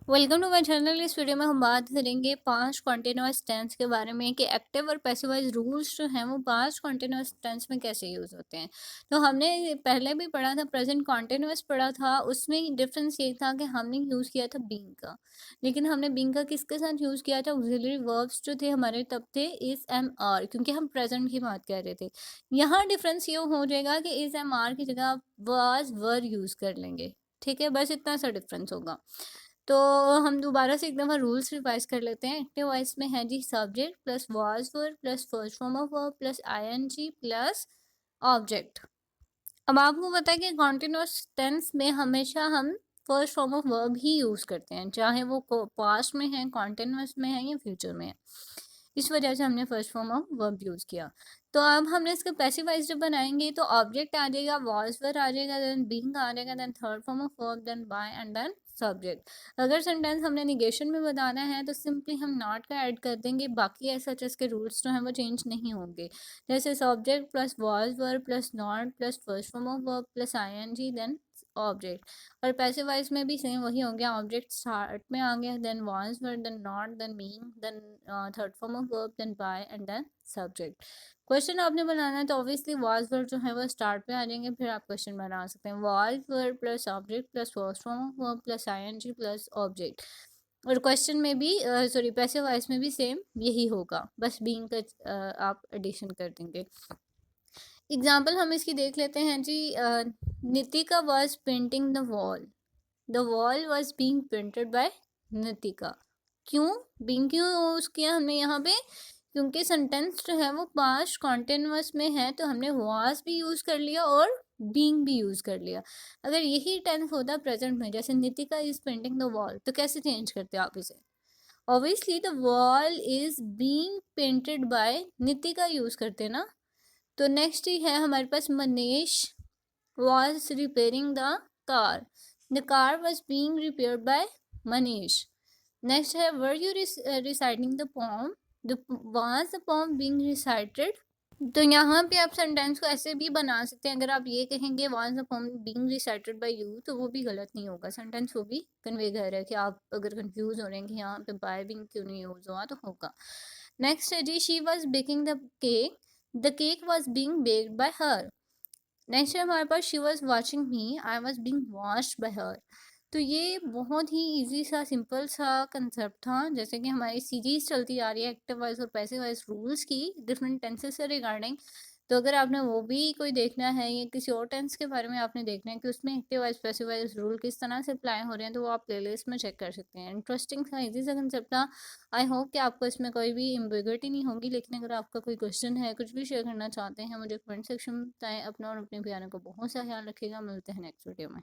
Welcome to my channel. इस video में हम बात करेंगे पास्ट कॉन्टिन्यूअस टेंस के बारे में कि एक्टिव और पैसिव वॉइस रूल्स जो हैं वो पास्ट कॉन्टिन्यूअस टेंस में कैसे यूज़ होते हैं। तो हमने पहले भी पढ़ा था, प्रेजेंट कॉन्टिन्यूअस पढ़ा था। उसमें डिफरेंस ये था कि हमने यूज़ किया था बीइंग का, लेकिन हमने बीइंग का किसके साथ यूज़ किया था? ऑक्सिलरी वर्ब्स जो थे हमारे तब थे इज एम आर, क्योंकि हम प्रेजेंट की बात कर रहे थे। यहाँ डिफरेंस ये हो जाएगा कि इज एम आर की जगह वाज वर यूज़ कर लेंगे। ठीक है, बस इतना सा डिफरेंस होगा। तो हम दोबारा से एक दफ़ा रूल्स रिवाइज कर लेते हैं। एक्टिव वॉइस में है जी subject plus was verb plus first form of verb plus ING plus object. अब आपको पता है कि कॉन्टिन्यूअस टेंस में हमेशा हम first form of verb he use करते हैं, चाहे वो पास्ट में है, कॉन्टिन्यूअस में है या फ्यूचर में है। इस वजह से हमने first form of verb use किया। तो अब हमने इसका पैसिव वॉइस जब बनाएंगे तो ऑब्जेक्ट आ जाएगा, वॉज वर आ जाएगा, देन बीइंग आ जाएगा, then third form of verb, then by and then subject. अगर सेंटेंस हमने निगेशन में बताना है तो सिंपली हम नॉट का ऐड कर देंगे, बाकी ऐसा के रूल्स जो हैं वो चेंज नहीं होंगे। जैसे subject plus was verb plus not plus first form of verb plus ING then object. और पैसिव वॉइस में भी सेम वही हो गया, ऑब्जेक्ट स्टार्ट में आ गया, then was verb, then not, then being, then third form of verb, then by and then subject. Question आपने बनाना है तो ऑब्वियसली वॉज वर्ब जो है वो स्टार्ट पे आ जाएंगे, फिर आप क्वेश्चन बना सकते हैं। Was verb plus object plus first form of verb plus ING plus object. और क्वेश्चन में भी सॉरी पैसिव वॉइस में भी सेम यही होगा, बस बीइंग का आप एडिशन कर देंगे। एग्जाम्पल हम इसकी देख लेते हैं जी। Nitika was painting the wall, the wall was being painted by Nitika. क्यों बींग क्यों यूज किया हमने यहाँ पे? क्योंकि सेंटेंस जो है वो पास्ट कॉन्टिन्यूअस में है, तो हमने वॉज भी यूज कर लिया और बींग भी यूज कर लिया। अगर यही टेंस होता प्रेजेंट में, जैसे Nitika is painting the wall, तो कैसे चेंज करते आप इसे? Obviously the wall is being painted by Nitika use करते ना। तो नेक्स्ट ही है हमारे पास Manish was repairing the car. The car was being repaired by Manish. Next है were you reciting the poem? The was the poem being recited? तो यहाँ पे आप सेंटेंस को ऐसे भी बना सकते हैं। अगर आप ये कहेंगे was the poem being recited by you, तो वो भी गलत नहीं होगा, सेंटेंस वो भी कन्वे कर रहा है कि आप अगर कंफ्यूज हो रहे हैं कि यहाँ पे by being क्यों नहीं यूज हुआ तो होगा। नेक्स्ट है जी she was baking the cake was being baked by her. Next है हमारे पास she was watching me, I was being watched by her. तो ये बहुत ही इजी सा सिंपल सा कंसेप्ट था। जैसे कि हमारी सीरीज चलती आ रही है एक्टिव वॉइस और पैसिव वॉइस रूल्स की डिफरेंट टेंसेस से रिगार्डिंग। तो अगर आपने वो भी कोई देखना है या किसी और टेंस के बारे में आपने देखना है कि उसमें active voice passive voice rule किस तरह से अप्लाई हो रहे हैं, तो वो आप प्लेलिस्ट में चेक कर सकते हैं। इंटरेस्टिंग सा इजी सा कंसेप्ट था। आई होप कि आपको इसमें कोई भी एम्बिग्युइटी नहीं होगी। लेकिन अगर आपका कोई क्वेश्चन है, कुछ भी शेयर करना चाहते हैं, मुझे कमेंट सेक्शन में बताएं। अपना और अपने प्यारे को बहुत सा ख्याल रखिएगा। मिलते हैं नेक्स्ट वीडियो में।